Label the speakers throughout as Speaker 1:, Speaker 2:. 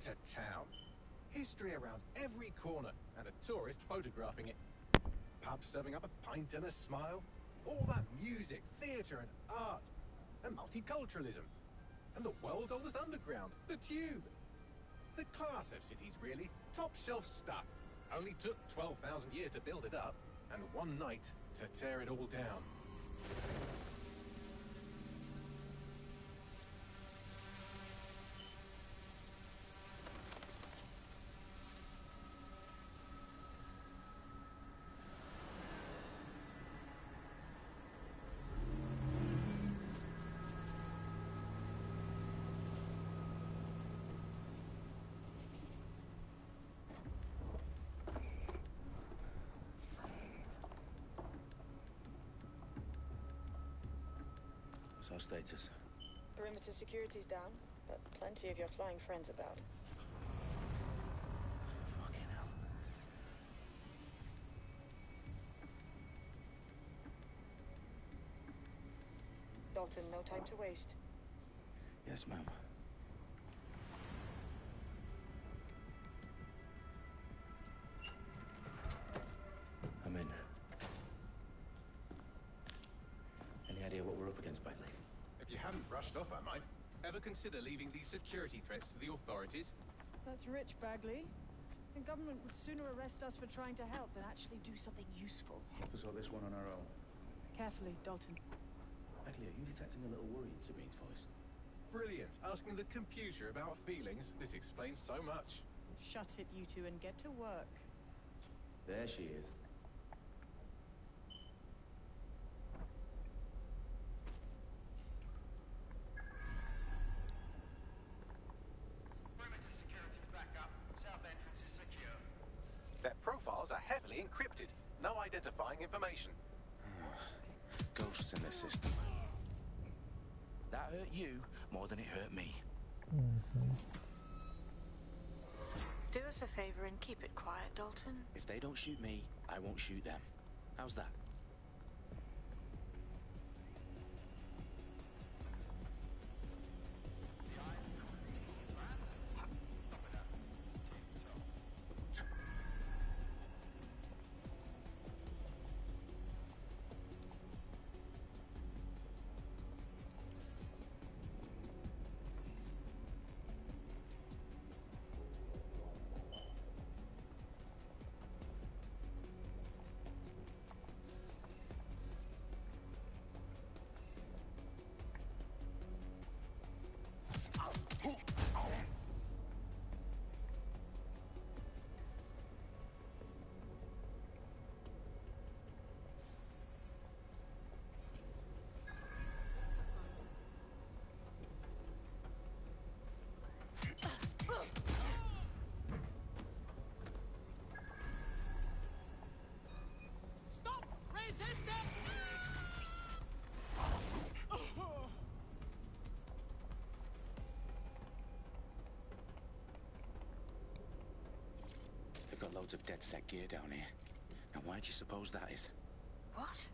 Speaker 1: What a town. History around every corner, and a tourist photographing it. Pubs serving up a pint and a smile. All that music, theatre and art. And multiculturalism. And the world's oldest underground, the Tube. The class of cities, really. Top shelf stuff. Only took 12,000 years to build it up, and one night to tear it all down.
Speaker 2: Our status?
Speaker 3: Perimeter security's down, but plenty of your flying friends about.
Speaker 2: Fucking hell.
Speaker 3: Dalton, no time to waste.
Speaker 2: Yes, ma'am. I'm in. Any idea what we're up against, Bagley?
Speaker 1: If you haven't brushed off, I might. Ever consider leaving these security threats to the authorities?
Speaker 3: That's rich, Bagley. The government would sooner arrest us for trying to help than actually do something useful.
Speaker 2: We'll have to sort this one on our own.
Speaker 3: Carefully, Dalton.
Speaker 2: Bagley, are you detecting a little worry in Sabine's voice?
Speaker 1: Brilliant. Asking the computer about feelings. This explains so much.
Speaker 3: Shut it, you two, and get to work.
Speaker 2: There she is.
Speaker 1: Their profiles are heavily encrypted. No identifying information.
Speaker 2: Ghosts in the system. That hurt you more than it hurt me.
Speaker 3: Do us a favor and keep it quiet, Dalton.
Speaker 2: If they don't shoot me, I won't shoot them. How's that? They've got loads of dead set gear down here. And why do you suppose that is?
Speaker 3: What?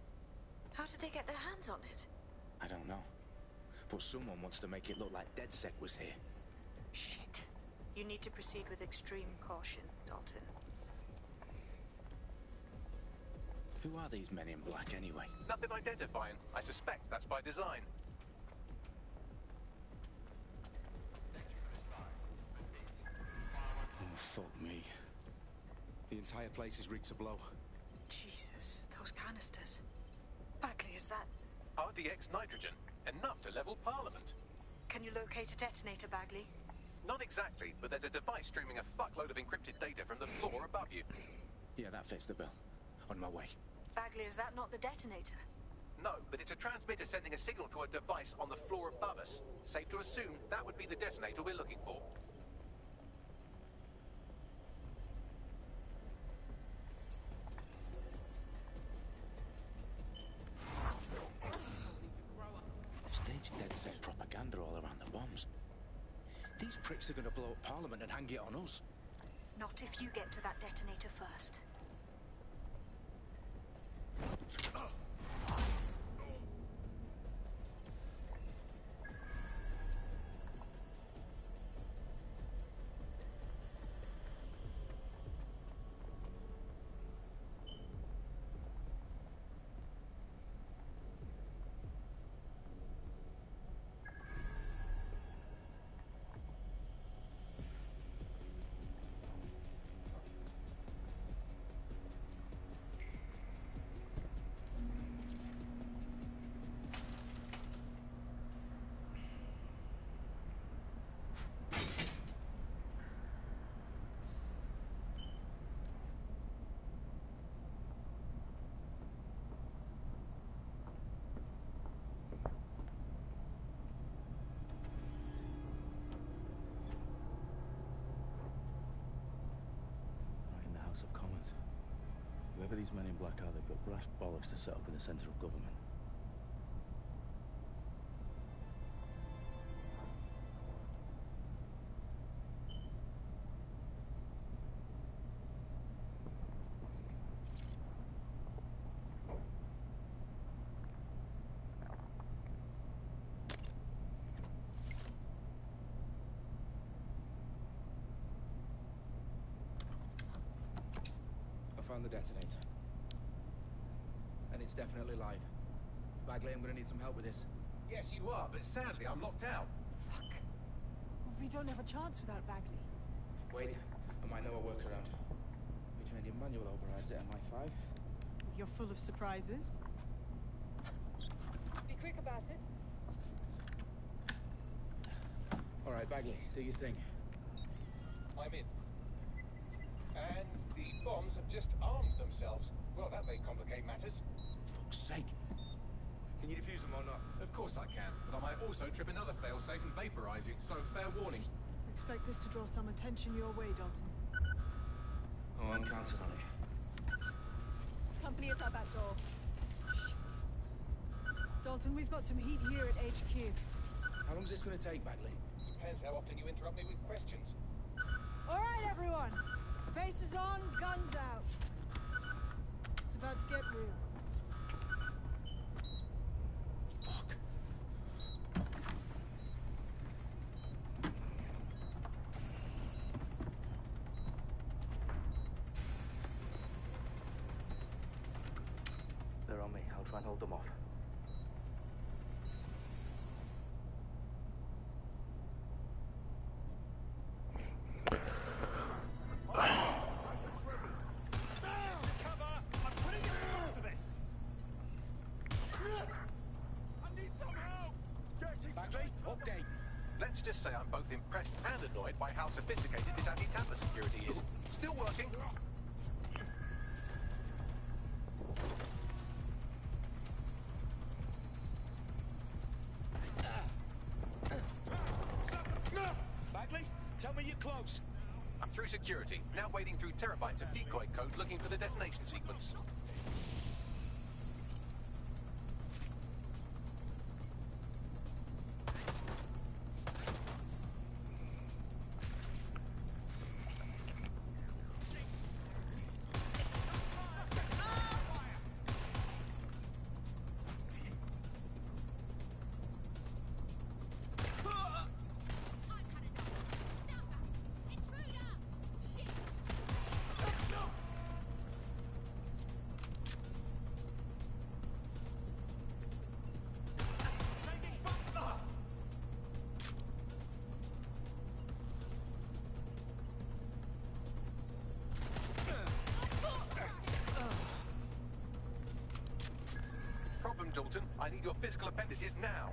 Speaker 3: How did they get their hands on it?
Speaker 2: I don't know. But someone wants to make it look like DedSec was here.
Speaker 3: Shit. You need to proceed with extreme caution, Dalton.
Speaker 2: Who are these men in black anyway?
Speaker 1: Nothing identifying. I suspect that's by design.
Speaker 2: Oh, fuck me. The entire place is rigged to blow.
Speaker 3: Jesus, those canisters. Bagley, is that...
Speaker 1: RDX nitrogen. Enough to level Parliament.
Speaker 3: Can you locate a detonator, Bagley?
Speaker 1: Not exactly, but there's a device streaming a fuckload of encrypted data from the floor above you.
Speaker 2: Yeah, that fits the bill. On my way.
Speaker 3: Bagley, is that not the detonator?
Speaker 1: No, but it's a transmitter sending a signal to a device on the floor above us. Safe to assume that would be the detonator we're looking for.
Speaker 2: They've staged DedSec propaganda all around the bombs. These pricks are going to blow up Parliament and hang it on us.
Speaker 3: Not if you get to that detonator first.
Speaker 2: Whoever these men in black are, they've got brass bollocks to set up in the centre of government.
Speaker 4: I found the detonator. And it's definitely live. Bagley, I'm gonna need some help with this.
Speaker 1: Yes, you are, but sadly I'm locked out.
Speaker 3: Fuck. We don't have a chance without Bagley.
Speaker 4: Wait, I might know a workaround. We trained in manual overrides at MI5.
Speaker 3: You're full of surprises. Be quick about it.
Speaker 4: All right, Bagley, do your thing.
Speaker 1: I'm in. And the bombs have just armed themselves. Well, that may complicate matters.
Speaker 2: Fuck's sake.
Speaker 4: Can you defuse them or not?
Speaker 1: Of course I can, but I might also trip another failsafe and vaporize you, so fair warning.
Speaker 3: Expect this to draw some attention your way, Dalton.
Speaker 4: Oh, I'm counting on it.
Speaker 5: Company at our back door.
Speaker 3: Dalton, we've got some heat here at HQ.
Speaker 4: How long is this gonna take, Bagley?
Speaker 1: Depends how often you interrupt me with questions.
Speaker 3: All right, everyone. Faces on, guns out. It's about to get real.
Speaker 2: Fuck. They're on me. I'll try and hold them off.
Speaker 1: Let's just say I'm both impressed and annoyed by how sophisticated this anti-tamper security is. Still working.
Speaker 4: Bagley, tell me you're close.
Speaker 1: I'm through security, now wading through terabytes of decoy code looking for the detonation sequence. Dalton, I need your physical appendages now.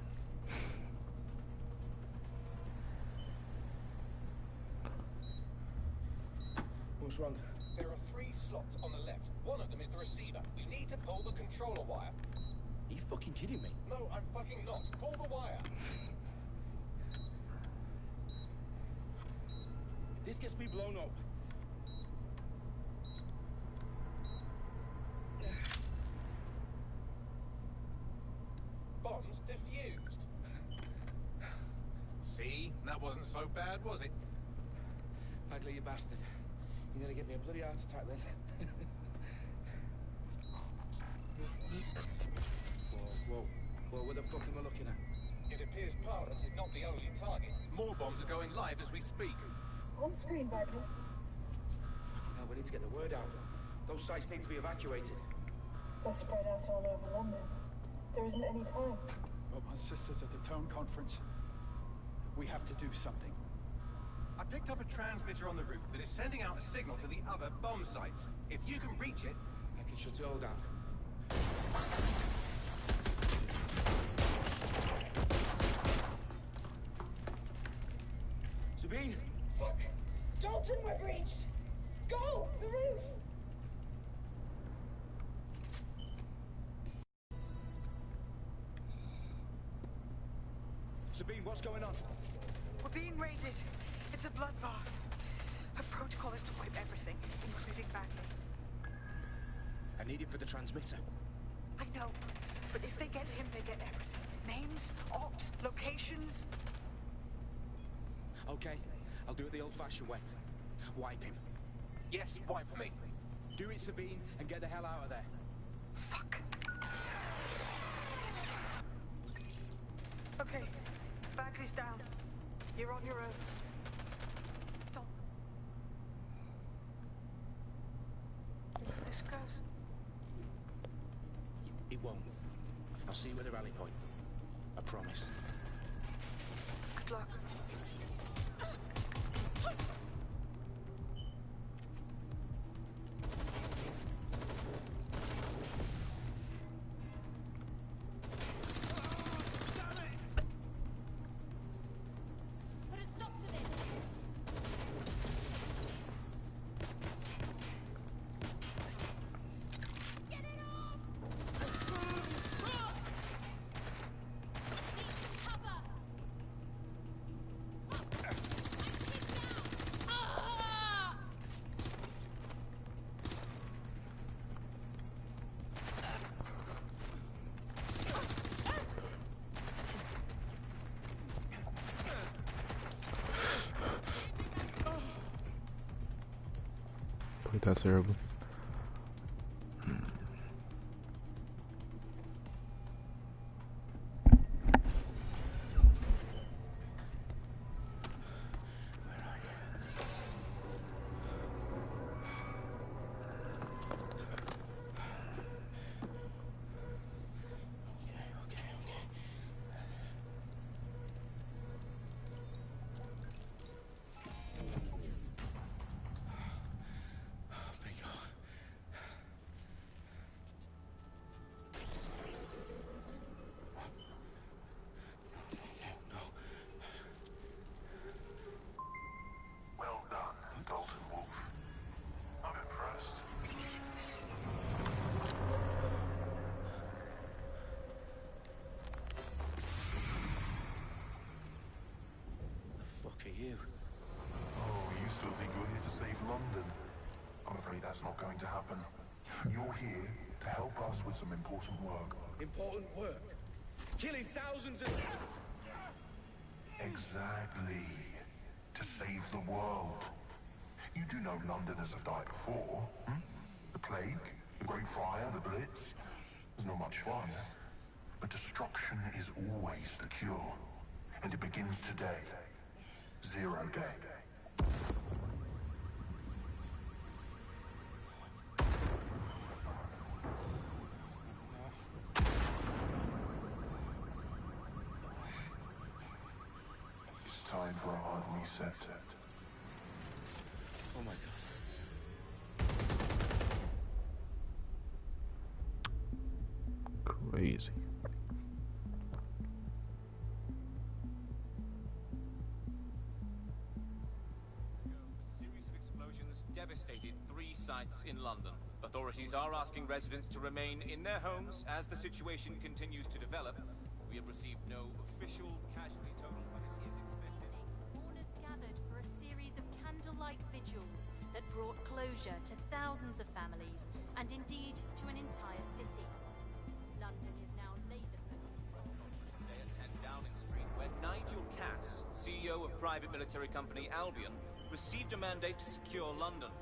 Speaker 4: What's wrong?
Speaker 1: There are 3 slots on the left. One of them is the receiver. You need to pull the controller wire.
Speaker 2: Are you fucking kidding me?
Speaker 1: No, I'm fucking not. Pull the wire.
Speaker 4: If this gets me blown up.
Speaker 1: Bombs defused. See? That wasn't so bad, was it?
Speaker 4: Bagley, you bastard. You nearly get me a bloody heart attack then. Whoa, what the fuck am I looking at?
Speaker 1: It appears Parliament is not the only target. More bombs are going live as we speak.
Speaker 5: On screen, Bagley.
Speaker 4: Now we need to get the word out. Those sites need to be evacuated.
Speaker 5: They're spread out all over London. There isn't any time.
Speaker 6: But my sister's at the Tone Conference. We have to do something.
Speaker 1: I picked up a transmitter on the roof that is sending out a signal to the other bomb sites. If you can reach it...
Speaker 4: I can shut it all down. Sabine?
Speaker 5: Fuck! Dalton, we're breached! Go! The roof!
Speaker 4: Sabine, what's going on?
Speaker 7: We're being raided. It's a bloodbath. Our protocol is to wipe everything, including Bagley.
Speaker 2: I need it for the transmitter.
Speaker 7: I know, but if they get him, they get everything. Names, ops, locations.
Speaker 2: Okay, I'll do it the old-fashioned way. Wipe him.
Speaker 1: Yes, wipe me.
Speaker 2: Do it, Sabine, and get the hell out of there.
Speaker 7: Fuck. Okay, Bagley's down. You're on your own. Don't. This goes.
Speaker 2: It won't. I'll see you at the rally point. I promise.
Speaker 7: Good luck.
Speaker 3: Put a stop to this. Get it off! Need cover! I'm hit down! Ah!
Speaker 8: That's terrible.
Speaker 9: Well done, Dalton Wolf. I'm impressed.
Speaker 2: The fuck are you?
Speaker 9: Oh, you still think you're here to save London? I'm afraid that's not going to happen. You're here to help us with some important work.
Speaker 4: Important work. Killing thousands of...
Speaker 9: Exactly. To save the world. You do know Londoners have died before, hmm? The plague, the Great Fire, the Blitz. It's not much fun. But destruction is always the cure. And it begins today. Zero Day. It's time for a hard reset.
Speaker 2: Oh my god.
Speaker 8: Crazy.
Speaker 10: A series of explosions devastated 3 sites in London. Authorities are asking residents to remain in their homes as the situation continues to develop. We have received no official casualty total, but it is expected.
Speaker 11: Mourners gathered for a series of candlelight vigils that brought closure to thousands of families and indeed to an entire city. London is now laser-focused.
Speaker 10: Today at 10 Downing Street, where Nigel Cass, CEO of private military company Albion, received a mandate to secure London.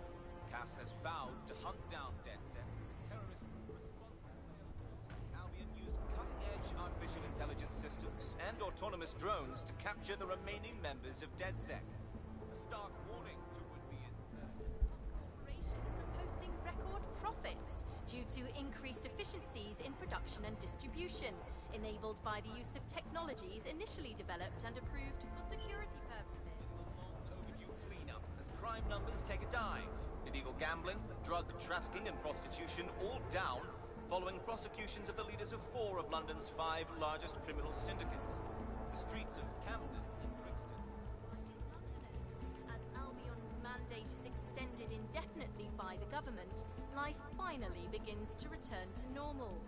Speaker 10: Cass has vowed to hunt down DedSec. Terrorist responses failed. Albion used cutting-edge artificial intelligence systems and autonomous drones to capture the remaining members of DedSec. A stark warning to would-be insurgents.
Speaker 11: Corporations are posting record profits due to increased efficiencies in production and distribution, enabled by the use of technologies initially developed and approved for security purposes.
Speaker 10: Overdue cleanup as crime numbers take a dive. Illegal gambling, drug trafficking and prostitution all down following prosecutions of the leaders of 4 of London's 5 largest criminal syndicates. The streets of Camden and Brixton.
Speaker 11: Londoners, as Albion's mandate is extended indefinitely by the government, life finally begins to return to normal.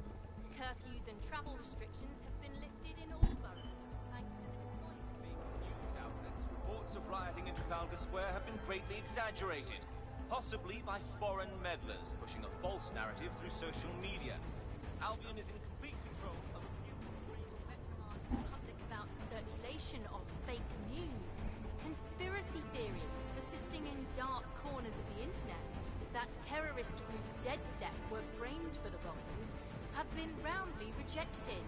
Speaker 11: Curfews and travel restrictions have been lifted in all boroughs, thanks to the deployment.
Speaker 10: Fake news outlets, reports of rioting in Trafalgar Square have been greatly exaggerated. possibly by foreign meddlers pushing a false narrative through social media. Albion is in complete control of a few
Speaker 11: Public about the circulation of fake news, conspiracy theories persisting in dark corners of the internet, that terrorist group DeadSec were framed for the bombings, have been roundly rejected.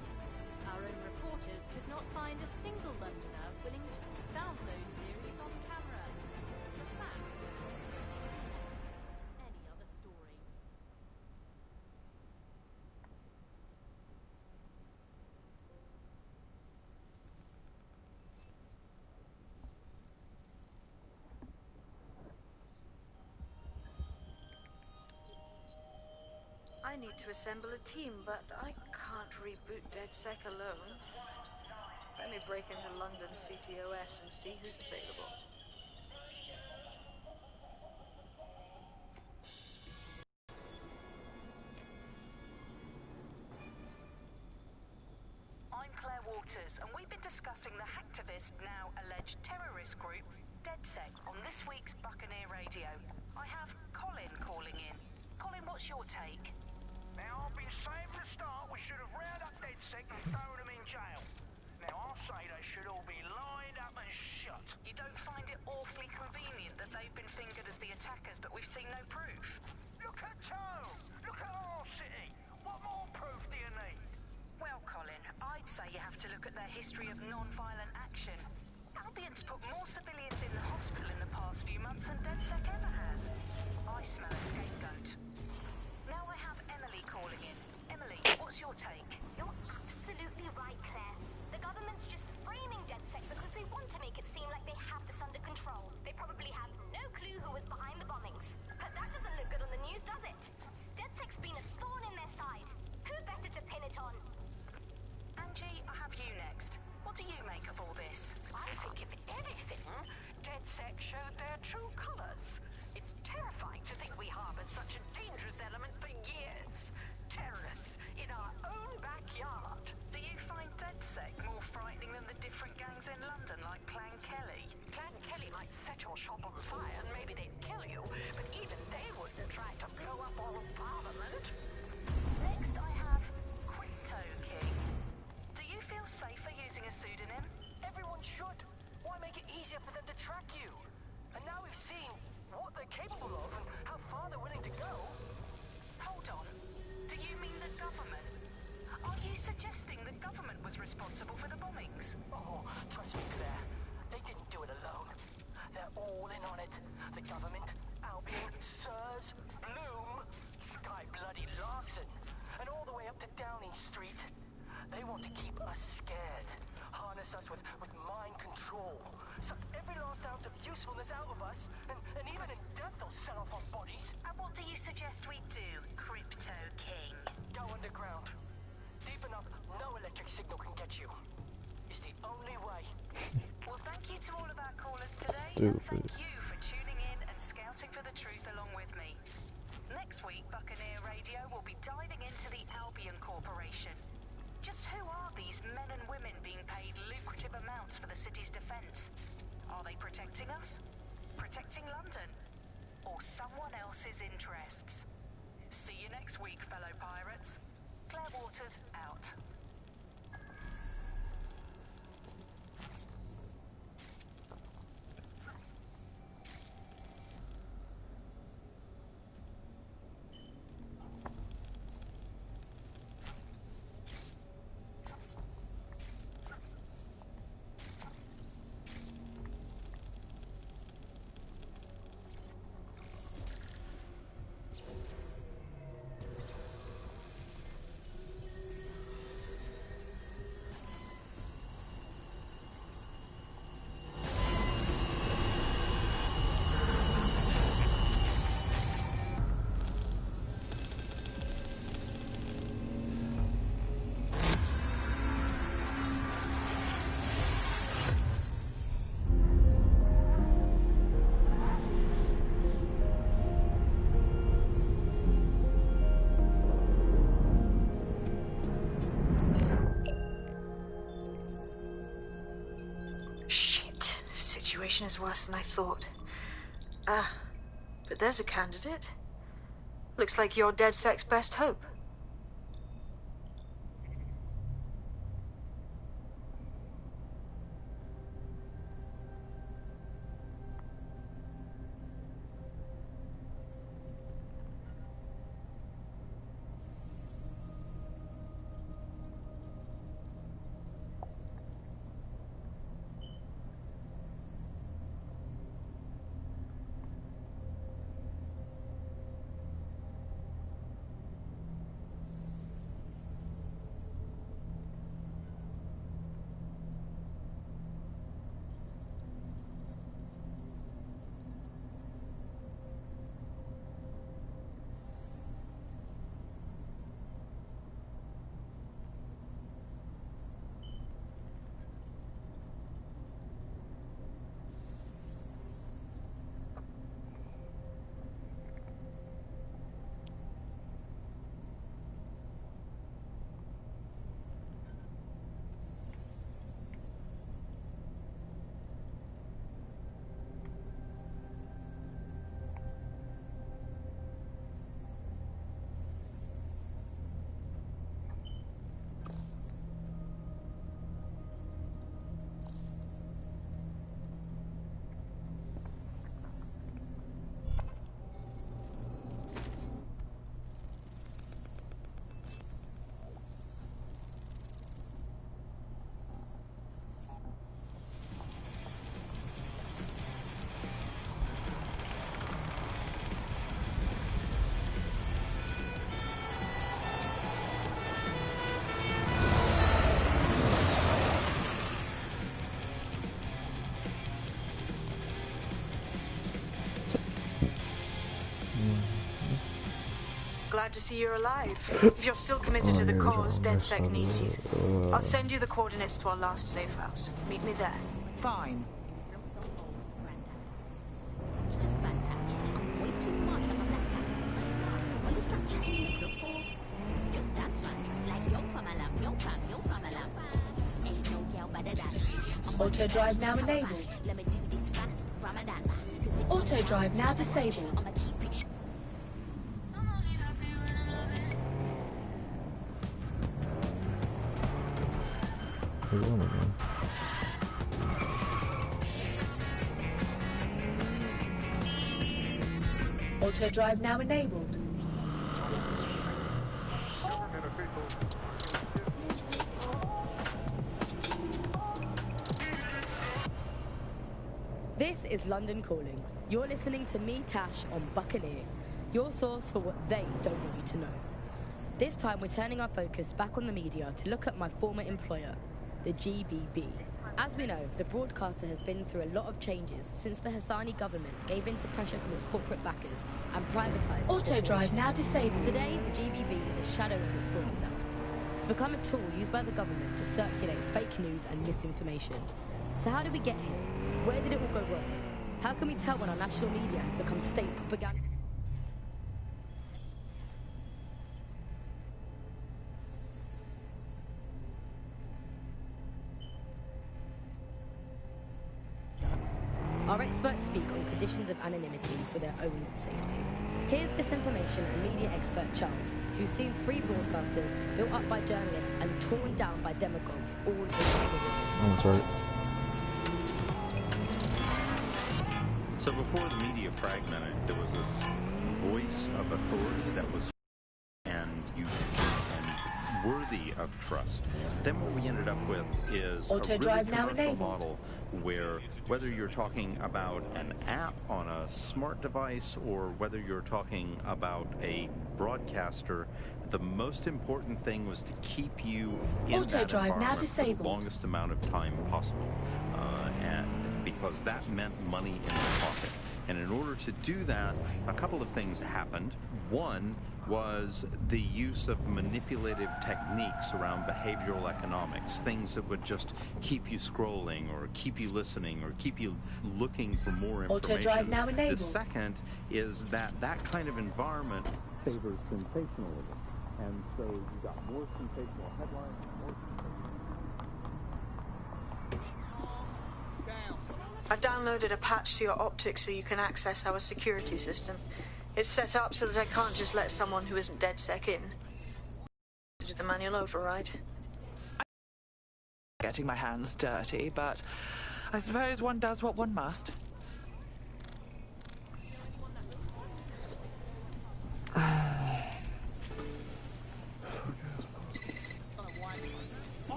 Speaker 11: Our own reporters could not find a single Londoner willing to expound those theories on camera. The facts simply didn't any other story.
Speaker 7: I need to assemble a team, but I can't reboot DeadSec alone. Let me break into London CTOS and see who's available.
Speaker 8: I'm Claire Waters, and we've been discussing the hacktivist, now alleged terrorist group, DeadSec, on this week's Buccaneer Radio. I have Colin calling in. Colin, what's your take?
Speaker 12: Now, I've been saying from the start we should have rounded up DeadSec and thrown them in jail. Now, I'll say they should all be lined up and shot.
Speaker 8: You don't find it awfully convenient that they've been fingered as the attackers, but we've seen no proof?
Speaker 12: Look at Tone! Look at our city! What more proof do you need?
Speaker 8: Well, Colin, I'd say you have to look at their history of non-violent action. Albion's put more civilians in the hospital in the past few months than DeadSec ever has. I smell a scapegoat. Now I have Emily calling in. Emily, what's your take?
Speaker 13: You're absolutely right, Claire. The government's just framing DeadSec because they want to make it seem like they have this under control. They probably have no clue who was behind the bombings. But that doesn't look good on the news, does it? DeadSec's been a thorn in their side. Who better to pin it on?
Speaker 8: Angie, I have you next. What do you make of all this?
Speaker 5: I think if anything, DeadSec showed their true colors. It's terrifying to think we harbored such a dangerous element for years. Terrorists in our own backyard.
Speaker 8: Do you find DeadSec more frightening than the different gangs in London like Clan Kelly?
Speaker 5: Clan Kelly might set your shop on fire and maybe they'd kill you, but even they wouldn't have tried to blow up all of Parliament.
Speaker 8: Next I have Crypto King. Do you feel safer using a pseudonym?
Speaker 14: Everyone should. Why make it easier for them to track you? And now we've seen what they're capable of and how far they're willing to go.
Speaker 8: Hold on. Do you mean the government? Are you suggesting the government was responsible for the bombings?
Speaker 14: Oh, trust me, Claire. They didn't do it alone. They're all in on it. The government, Albion, Sirs, Bloom, Sky Bloody Larson, and all the way up to Downing Street. They want to keep us scared. Harness us with mind control. Suck every last ounce of usefulness out of us, and even in death they'll sell off our bodies.
Speaker 8: And what do you suggest we do, Crypto King?
Speaker 14: Go underground. Deep enough, no electric signal can get you. It's the only way.
Speaker 8: Well, thank you to all of our callers today, and thank you for tuning in and scouting for the truth along with me. Next week, Buccaneer Radio will be diving into the Albion Corporation. Just who are these men and women being paid lucrative amounts for the city's defense? Are they protecting us? Protecting London? Or someone else's interests? See you next week, fellow pirates. Claire Waters, out.
Speaker 7: Shit. Situation is worse than I thought. But there's a candidate. Looks like you're DedSec's best hope. Glad to see you're alive. If you're still committed to the cause, DedSec needs you. I'll send you the coordinates to our last safe house. Meet me there.
Speaker 15: Fine.
Speaker 16: It's just fantastic. I'm way too much like a black cat. What is that chatting in the club for? Just dance, man. Like yo from a lamb, yo from a lamb. Ain't no girl better than.
Speaker 17: Auto drive now enabled.
Speaker 16: Let me do this fast, Ramadan.
Speaker 17: Auto drive now disabled. Auto drive now enabled.
Speaker 18: This is London Calling. You're listening to me, Tash, on Buccaneer, your source for what they don't want you to know. This time we're turning our focus back on the media to look at my former employer, the GBB. As we know, the broadcaster has been through a lot of changes since the Hassani government gave in to pressure from his corporate backers and privatised
Speaker 17: Auto drive now disabled.
Speaker 18: Today, the GBB is a shadow of its former self. It's become a tool used by the government to circulate fake news and misinformation. So how did we get here? Where did it all go wrong? How can we tell when our national media has become state propaganda? Our experts speak on conditions of anonymity for their own safety. Here's disinformation and media expert Charles, who's seen free broadcasters built up by journalists and torn down by demagogues all over the world.
Speaker 19: I'm sorry.
Speaker 20: So before the media fragmented, there was this voice of authority that was and worthy of trust. Then what we ended up with is a really commercial model where whether you're talking about an app on a smart device or whether you're talking about a broadcaster, the most important thing was to keep you in that environment for the longest amount of time possible. And because that meant money in the pocket. And in order to do that, a couple of things happened. One was the use of manipulative techniques around behavioral economics, things that would just keep you scrolling or keep you listening or keep you looking for more information.
Speaker 17: Auto drive now enabled.
Speaker 20: The second is that kind of environment favors sensationalism. And so you got more sensational headlines, more sensational...
Speaker 7: I've downloaded a patch to your optics so you can access our security system. It's set up so that I can't just let someone who isn't DedSec in. Do the manual override.
Speaker 15: Getting my hands dirty, but I suppose one does what one must.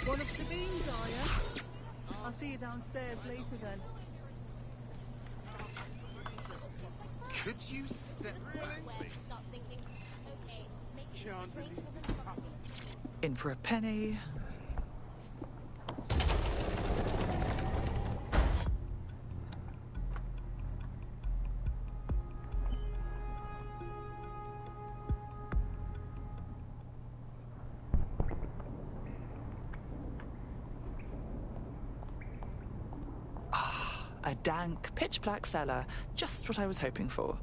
Speaker 3: One of Sabine's, are you? I'll see you downstairs later then.
Speaker 1: Could you step really? Can't believe this is happening.
Speaker 15: In for a penny. A dank, pitch-black cellar. Just what I was hoping for.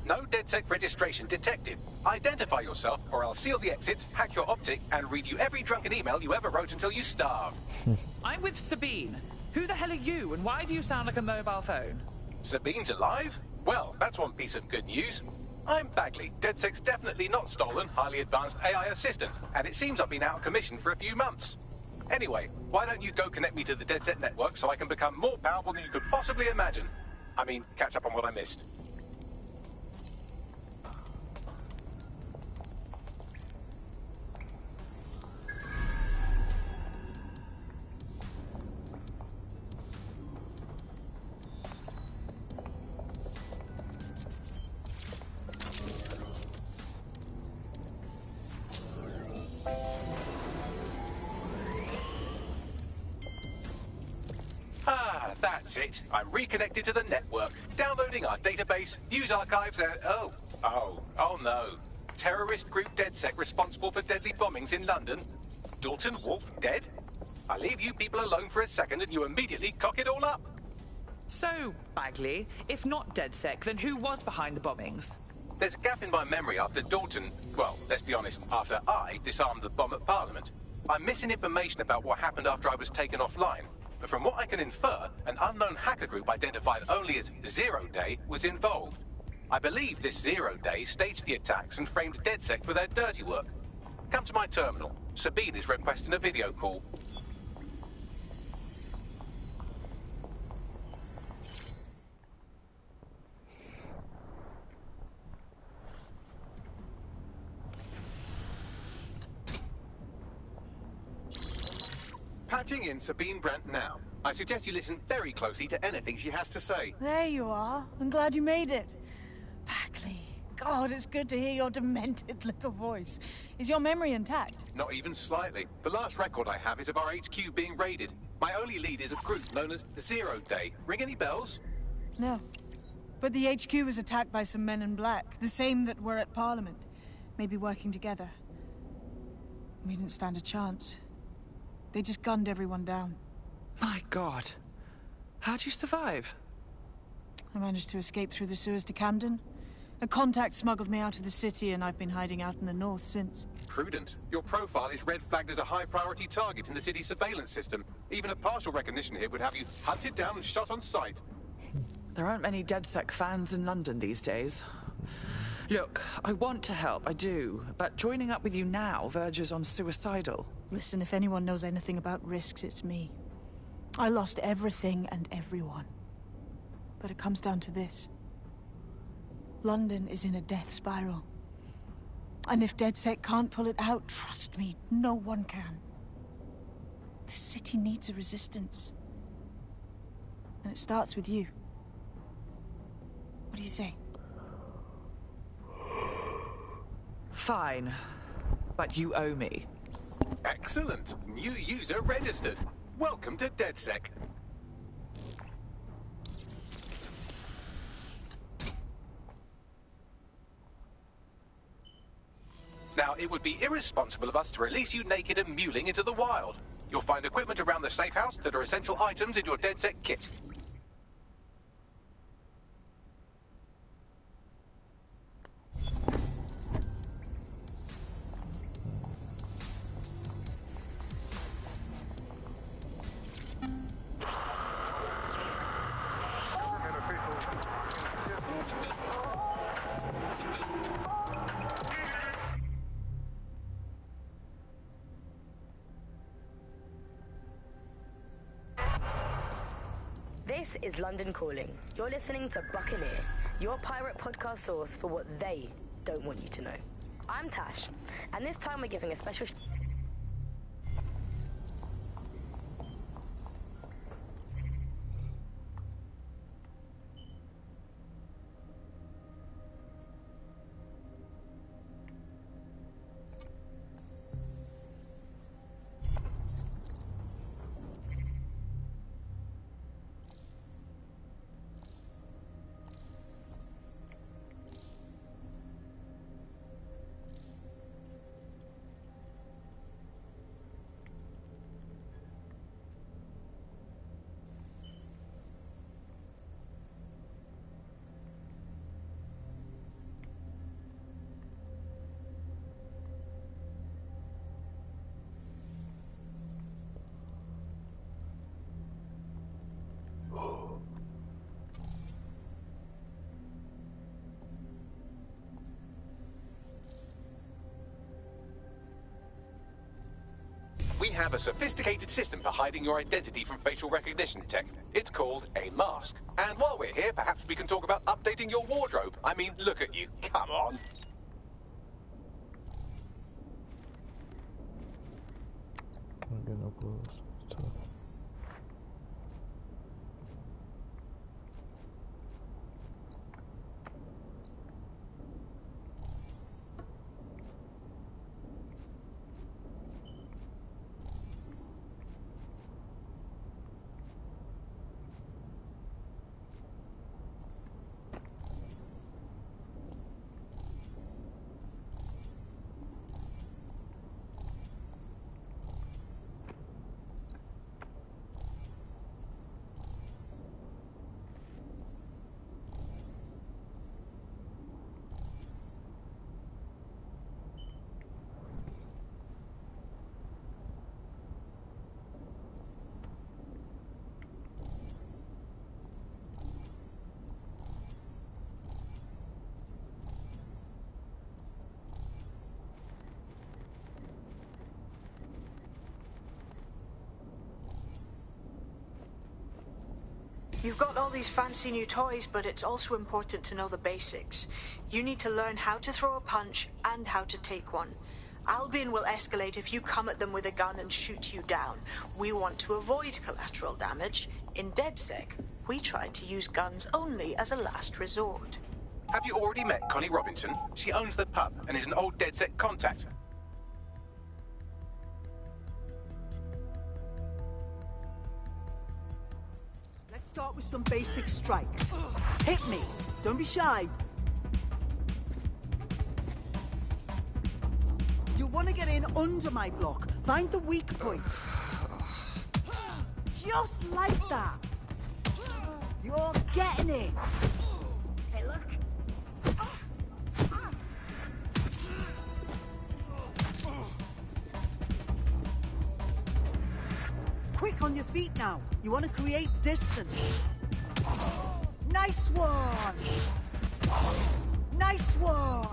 Speaker 1: No DedSec registration detected. Identify yourself, or I'll seal the exits, hack your optic, and read you every drunken email you ever wrote until you starve.
Speaker 15: I'm with Sabine. Who the hell are you, and why do you sound like a mobile phone?
Speaker 1: Sabine's alive? Well, that's one piece of good news. I'm Bagley, DedSec's definitely not stolen, highly advanced AI assistant, and it seems I've been out of commission for a few months. Anyway, why don't you go connect me to the DedSec network so I can become more powerful than you could possibly imagine? I mean, catch up on what I missed. That's it. I'm reconnected to the network, downloading our database, news archives, and... Oh no. Terrorist group DedSec responsible for deadly bombings in London? Dalton Wolf dead? I leave you people alone for a second and you immediately cock it all up.
Speaker 15: So, Bagley, if not DedSec, then who was behind the bombings?
Speaker 1: There's a gap in my memory after Dalton... Well, let's be honest, after I disarmed the bomb at Parliament. I'm missing information about what happened after I was taken offline. But from what I can infer, an unknown hacker group identified only as Zero Day was involved. I believe this Zero Day staged the attacks and framed DedSec for their dirty work. Come to my terminal. Sabine is requesting a video call. Patching in Sabine Brandt now. I suggest you listen very closely to anything she has to say.
Speaker 3: There you are. I'm glad you made it. Bagley. God, it's good to hear your demented little voice. Is your memory intact?
Speaker 1: Not even slightly. The last record I have is of our HQ being raided. My only lead is a group known as Zero Day. Ring any bells?
Speaker 3: No. But the HQ was attacked by some men in black. The same that were at Parliament. Maybe working together. We didn't stand a chance. They just gunned everyone down.
Speaker 15: My God. How'd you survive?
Speaker 3: I managed to escape through the sewers to Camden. A contact smuggled me out of the city, and I've been hiding out in the north since.
Speaker 1: Prudent. Your profile is red flagged as a high-priority target in the city's surveillance system. Even a partial recognition here would have you hunted down and shot on sight.
Speaker 15: There aren't many DedSec fans in London these days. Look, I want to help, I do, but joining up with you now verges on suicidal.
Speaker 3: Listen, if anyone knows anything about risks, it's me. I lost everything and everyone. But it comes down to this. London is in a death spiral. And if DedSec can't pull it out, trust me, no one can. The city needs a resistance. And it starts with you. What do you say?
Speaker 15: Fine. But you owe me.
Speaker 1: Excellent. New user registered. Welcome to DedSec. Now, it would be irresponsible of us to release you naked and mewling into the wild. You'll find equipment around the safe house that are essential items in your DedSec kit.
Speaker 18: This is London Calling. You're listening to Buccaneer, your pirate podcast source for what they don't want you to know. I'm Tash, and this time we're giving a special...
Speaker 1: We have a sophisticated system for hiding your identity from facial recognition tech. It's called a mask. And while we're here, perhaps we can talk about updating your wardrobe. I mean, look at you. Come on.
Speaker 19: I got no clothes. It's tough.
Speaker 3: You've got all these fancy new toys, but it's also important to know the basics. You need to learn how to throw a punch and how to take one. Albion will escalate if you come at them with a gun and shoot you down. We want to avoid collateral damage. In DedSec, we tried to use guns only as a last resort.
Speaker 1: Have you already met Connie Robinson? She owns the pub and is an old DedSec contact.
Speaker 19: Let's start with some basic strikes. Hit me. Don't be shy. You'll want to get in under my block. Find the weak points. Just like that. You're getting it. Hey, look. Quick on your feet now. You want to create distance. Nice one. Nice one.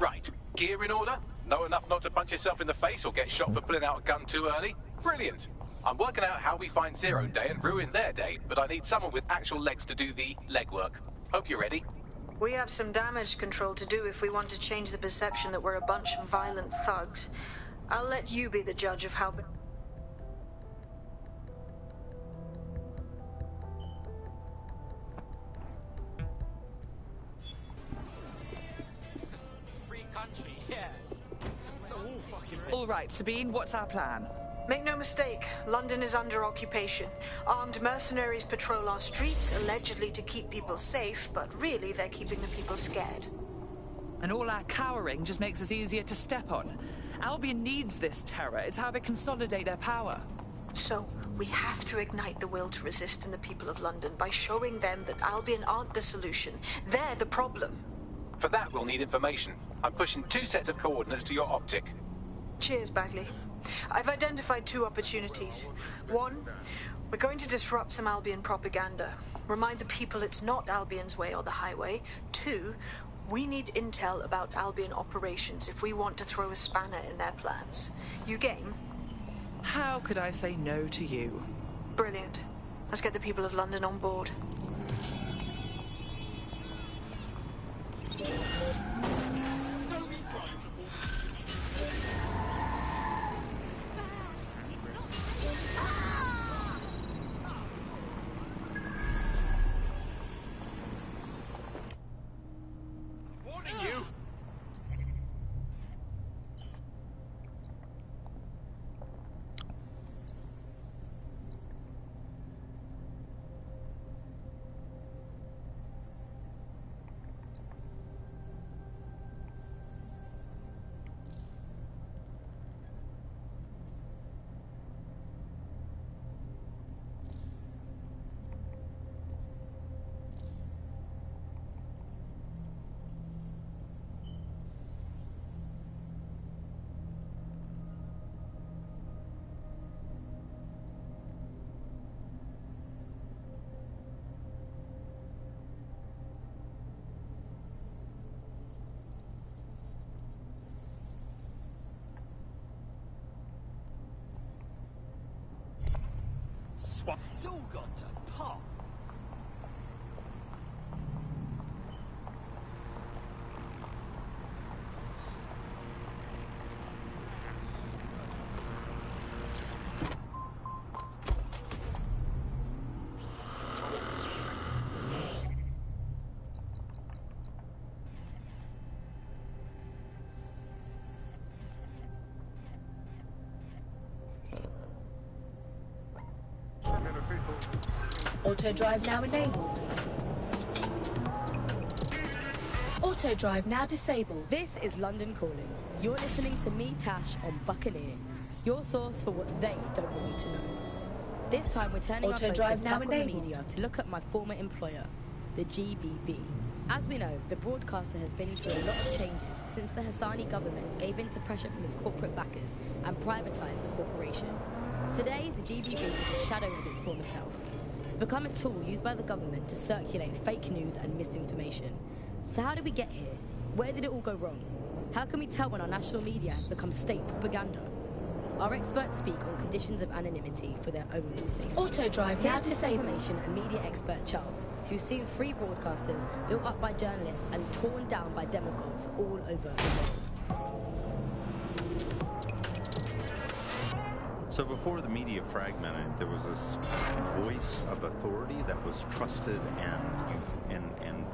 Speaker 1: Right. Gear in order? Know enough not to punch yourself in the face or get shot for pulling out a gun too early? Brilliant. I'm working out how we find Zero Day and ruin their day, but I need someone with actual legs to do the legwork. Hope you're ready.
Speaker 7: We have some damage control to do if we want to change the perception that we're a bunch of violent thugs. I'll let you be the judge of how...
Speaker 10: Free country, yeah.
Speaker 15: All right, Sabine, what's our plan?
Speaker 7: Make no mistake, London is under occupation. Armed mercenaries patrol our streets, allegedly to keep people safe, but really they're keeping the people scared.
Speaker 15: And all our cowering just makes us easier to step on. Albion needs this terror. It's how they consolidate their power.
Speaker 7: So, we have to ignite the will to resist in the people of London by showing them that Albion aren't the solution. They're the problem.
Speaker 1: For that, we'll need information. I'm pushing 2 sets of coordinates to your optic.
Speaker 7: Cheers, Bagley. I've identified 2 opportunities. 1, we're going to disrupt some Albion propaganda. Remind the people it's not Albion's way or the highway. 2, we need intel about Albion operations if we want to throw a spanner in their plans. You game?
Speaker 15: How could I say no to you?
Speaker 7: Brilliant. Let's get the people of London on board.
Speaker 12: It's all got to pop.
Speaker 17: Auto drive now enabled. Auto drive now disabled.
Speaker 18: This is London Calling. You're listening to me, Tash, on Buccaneer, your source for what they don't want you to know. This time we're turning our focus back on the media to look at my former employer, the GBB. As we know, the broadcaster has been through a lot of changes since the Hassani government gave in to pressure from its corporate backers and privatised the corporation. Today, the GBB is a shadow of its former self. It's become a tool used by the government to circulate fake news and misinformation. So how did we get here? Where did it all go wrong? How can we tell when our national media has become state propaganda? Our experts speak on conditions of anonymity for their own safety.
Speaker 17: Auto drive now
Speaker 18: Here's
Speaker 17: disabled.
Speaker 18: disinformation and media expert Charles, who's seen free broadcasters built up by journalists and torn down by demagogues all over the world.
Speaker 20: So before the media fragmented, there was this voice of authority that was trusted and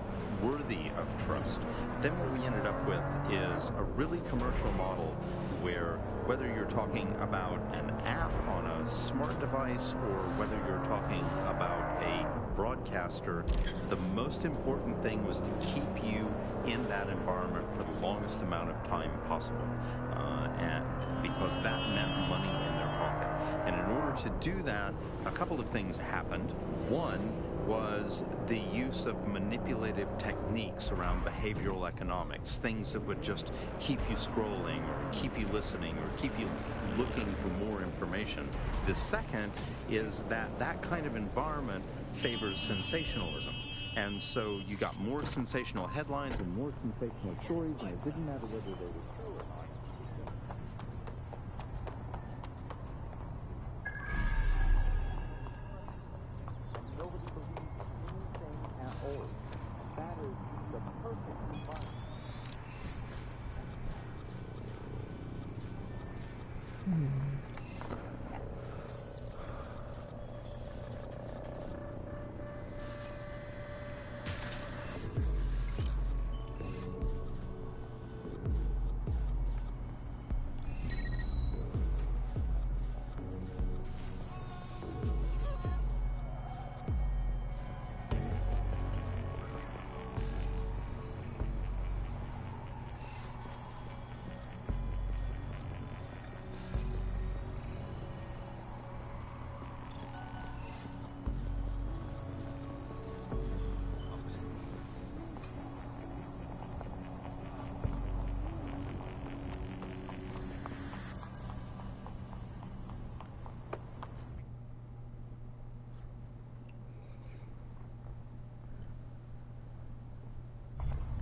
Speaker 20: worthy of trust. Then what we ended up with is a really commercial model where whether you're talking about an app on a smart device or whether you're talking about a broadcaster, the most important thing was to keep you in that environment for the longest amount of time possible, and because that meant money in their pocket. And in order to do that, a couple of things happened. One was the use of manipulative techniques around behavioral economics, things that would just keep you scrolling or keep you listening or keep you looking for more information. The second is that that kind of environment favors sensationalism. And so you got more sensational headlines and more sensational stories, and it didn't matter whether they were true or not. Nobody believes anything at all. That is the perfect environment.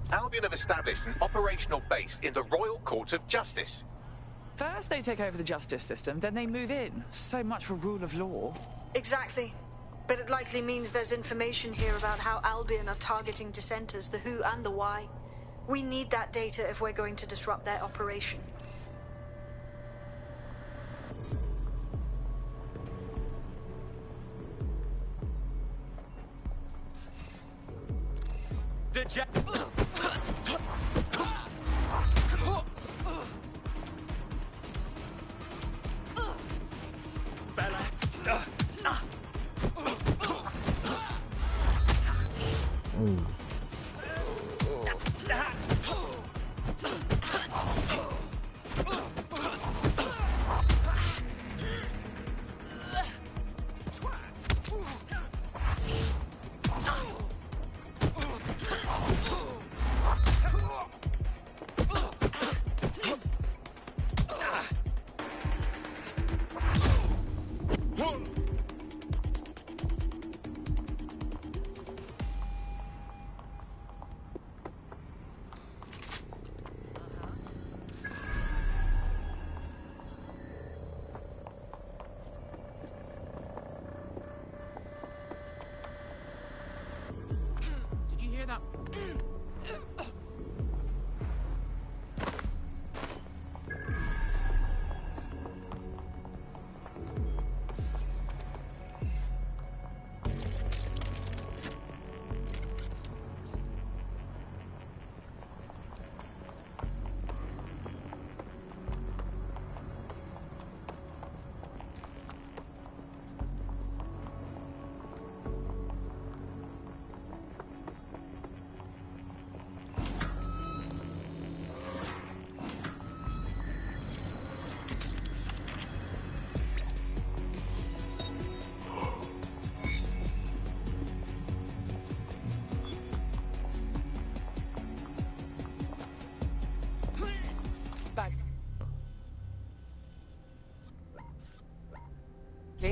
Speaker 1: Albion have established an operational base in the Royal Court of Justice.
Speaker 15: First they take over the justice system, then they move in. So much for rule of law.
Speaker 7: Exactly. But it likely means there's information here about how Albion are targeting dissenters, the who and the why. We need that data if we're going to disrupt their operation.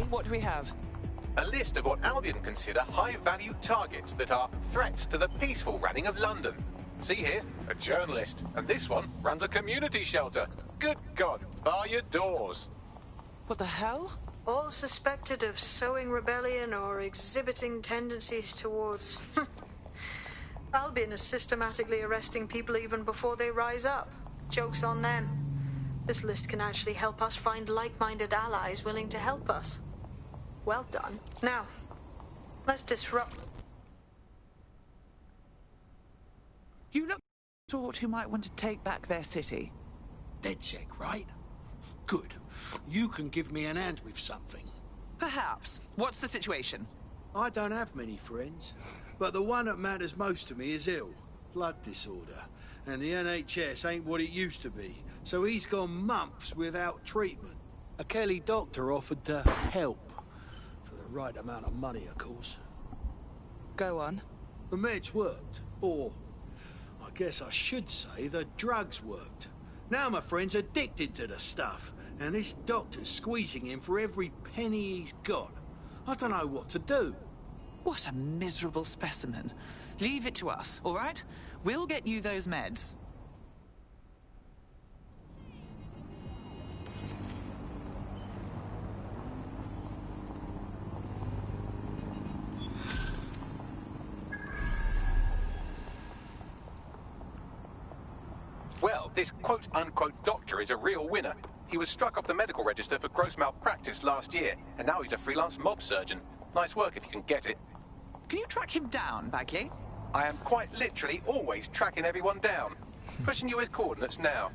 Speaker 15: What do we have?
Speaker 1: A list of what Albion consider high-value targets that are threats to the peaceful running of London. See here, a journalist, and this one runs a community shelter. Good God, bar your doors.
Speaker 15: What the hell?
Speaker 7: All suspected of sowing rebellion or exhibiting tendencies towards... Albion is systematically arresting people even before they rise up. Joke's on them. This list can actually help us find like-minded allies willing to help us. Well done. Now, let's disrupt...
Speaker 15: You look sort who might want to take back their city.
Speaker 2: DedSec, right? Good. You can give me an hand with something.
Speaker 15: Perhaps. What's the situation?
Speaker 2: I don't have many friends, but the one that matters most to me is ill. Blood disorder. And the NHS ain't what it used to be, so he's gone months without treatment. A Kelly doctor offered to help. For the right amount of money, of course.
Speaker 15: Go on.
Speaker 2: The meds worked. Or, I guess I should say, the drugs worked. Now my friend's addicted to the stuff, and this doctor's squeezing him for every penny he's got. I don't know what to do.
Speaker 15: What a miserable specimen. Leave it to us, all right? We'll get you those meds.
Speaker 1: Well, this quote-unquote doctor is a real winner. He was struck off the medical register for gross malpractice last year, and now he's a freelance mob surgeon. Nice work if you can get it.
Speaker 15: Can you track him down, Bagley?
Speaker 1: I am quite literally always tracking everyone down. Pushing you his coordinates now.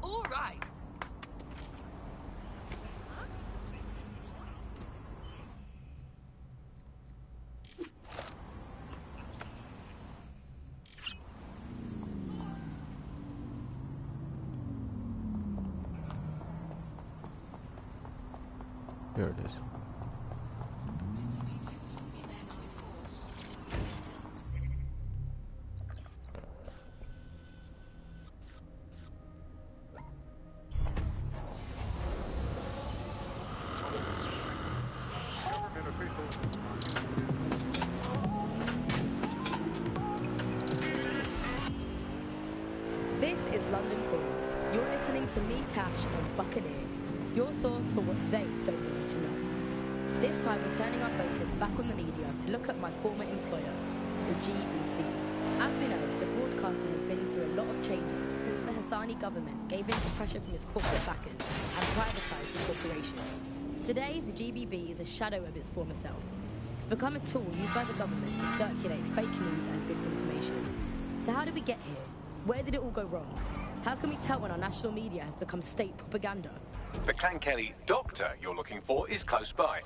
Speaker 15: All right.
Speaker 21: Here it is.
Speaker 18: This is London Calling. You're listening to me, Tash, on Buccaneer, your source for what they don't want you to know. This time we're turning our focus back on the media to look at my former employer, the GBB. As we know, the broadcaster has been through a lot of changes since the Hassani government gave in to pressure from its corporate backers and privatised the corporation. Today, the GBB is a shadow of its former self. It's become a tool used by the government to circulate fake news and misinformation. So how did we get here? Where did it all go wrong? How can we tell when our national media has become state propaganda?
Speaker 1: The Clan Kelly doctor you're looking for is close by.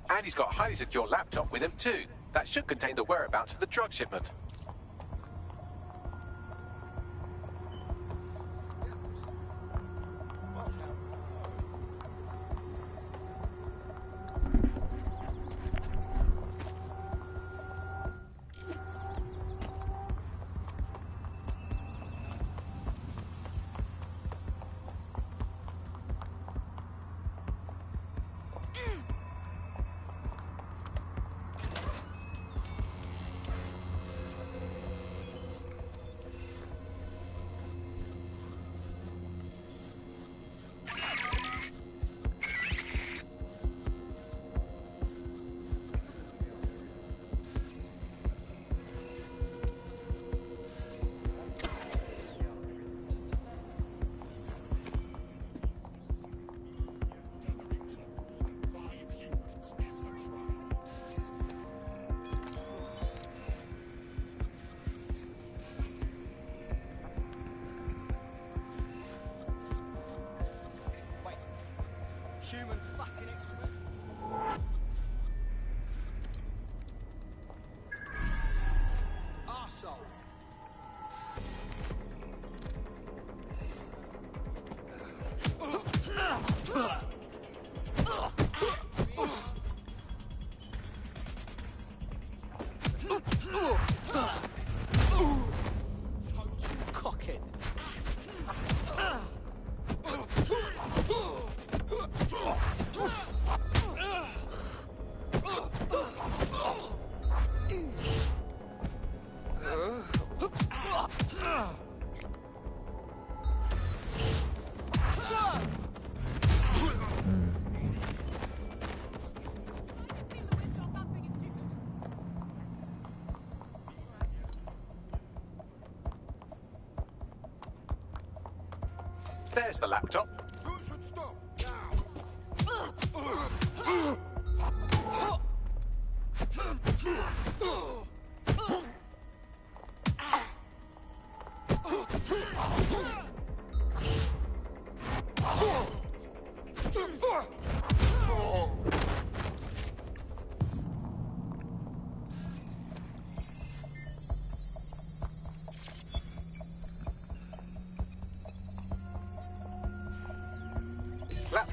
Speaker 1: And he's got a highly secure laptop with him too. That should contain the whereabouts of the drug shipment.
Speaker 12: Human fucking excrement. Arsehole. Cockhead.
Speaker 1: There's the laptop.
Speaker 12: Who should stop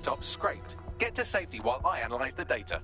Speaker 1: laptop's scraped. Get to safety while I analyze the data.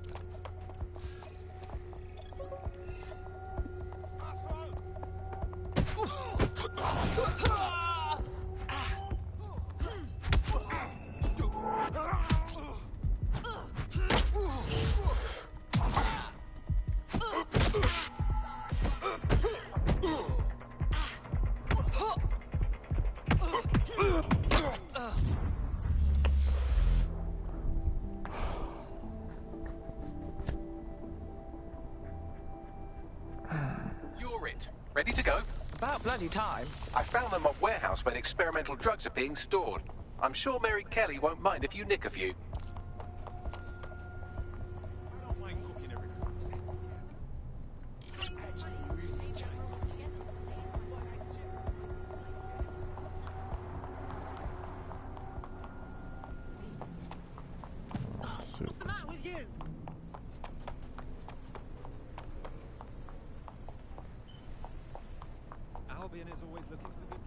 Speaker 1: You're it. Ready to go?
Speaker 15: About bloody time.
Speaker 1: I found them at warehouse where the experimental drugs are being stored. I'm sure Mary Kelly won't mind if you nick a few.
Speaker 19: What's the matter with you?
Speaker 21: Albion is always looking for good.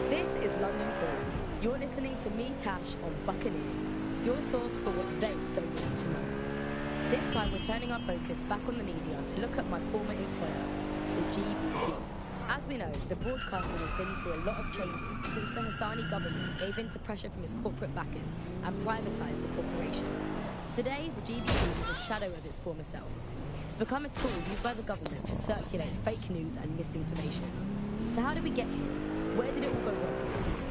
Speaker 18: This is London Calling. You're listening to me, Tash, on Buccaneer, your source for what they don't want to know. This time we're turning our focus back on the media to look at my former employer, the GBP. As we know, the broadcaster has been through a lot of changes since the Hassani government gave in to pressure from its corporate backers and privatised the corporation. Today, the GBP is a shadow of its former self. It's become a tool used by the government to circulate fake news and misinformation. So how did we get here? Where did it all go wrong?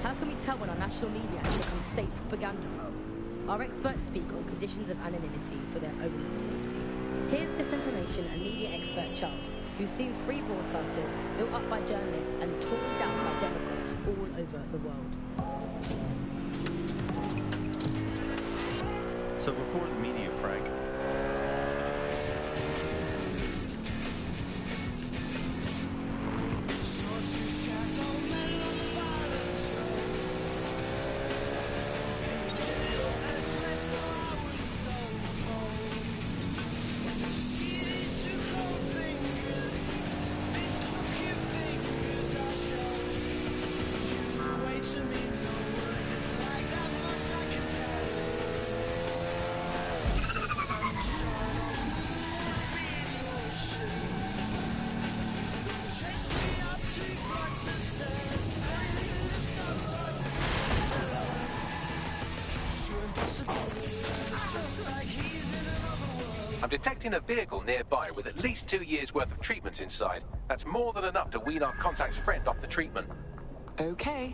Speaker 18: How can we tell when our national media has become state propaganda? Our experts speak on conditions of anonymity for their own safety. Here's disinformation and media expert Charles, who's seen free broadcasters built up by journalists and torn down by demagogues all over the world.
Speaker 20: So before the media, Frank,
Speaker 1: I'm detecting a vehicle nearby with at least 2 years' worth of treatments inside. That's more than enough to wean our contact's friend off the treatment.
Speaker 15: Okay.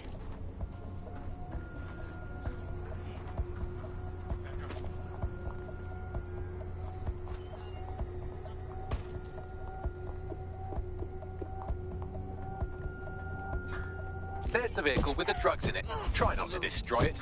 Speaker 1: There's the vehicle with the drugs in it. Try not to destroy it.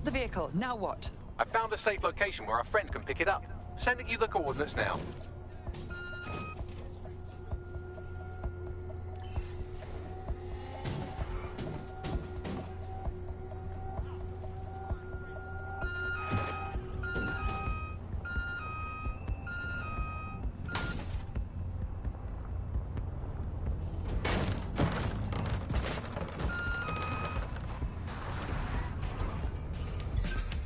Speaker 15: the vehicle. Now what?
Speaker 1: I found a safe location where a friend can pick it up. Sending you the coordinates now.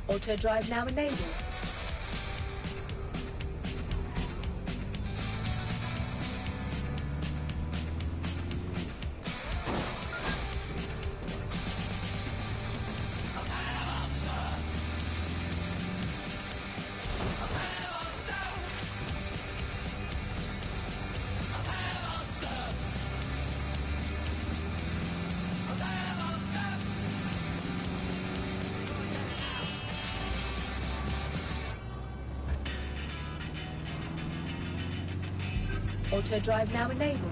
Speaker 17: Auto drive now enabled. Auto drive now enabled.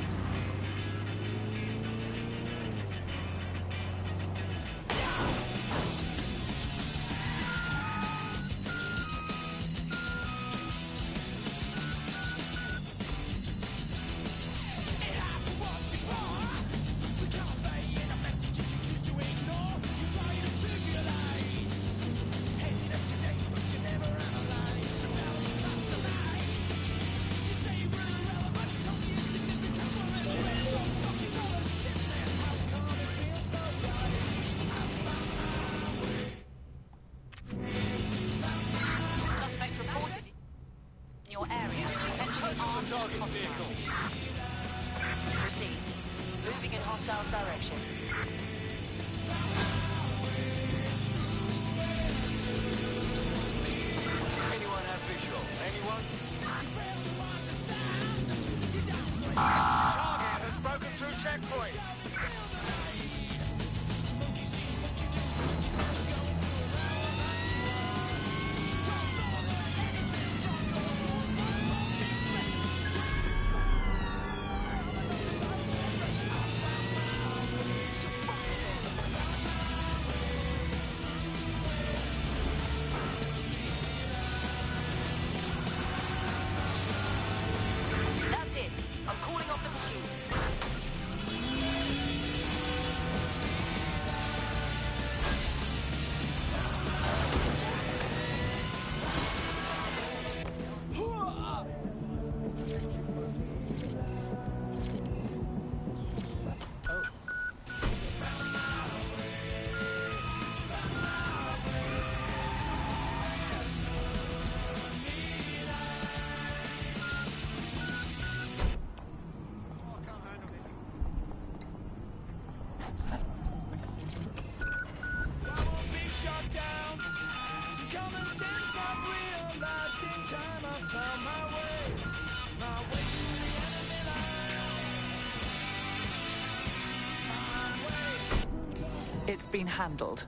Speaker 15: It's been handled.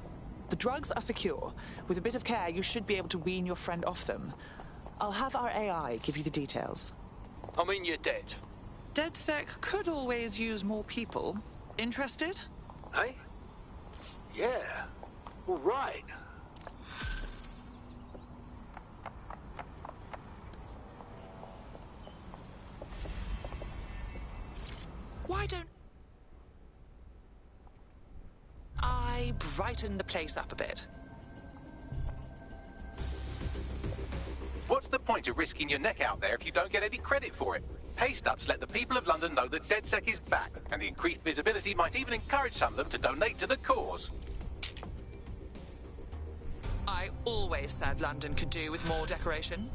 Speaker 15: The drugs are secure. With a bit of care, you should be able to wean your friend off them. I'll have our AI give you the details.
Speaker 2: I mean, you're dead.
Speaker 15: DedSec could always use more people. Interested?
Speaker 2: Hey? Yeah. All right.
Speaker 15: Why don't I brighten the place up a bit?
Speaker 1: What's the point of risking your neck out there if you don't get any credit for it? Pay stubs let the people of London know that DedSec is back, and the increased visibility might even encourage some of them to donate to the cause.
Speaker 15: I always said London could do with more decoration.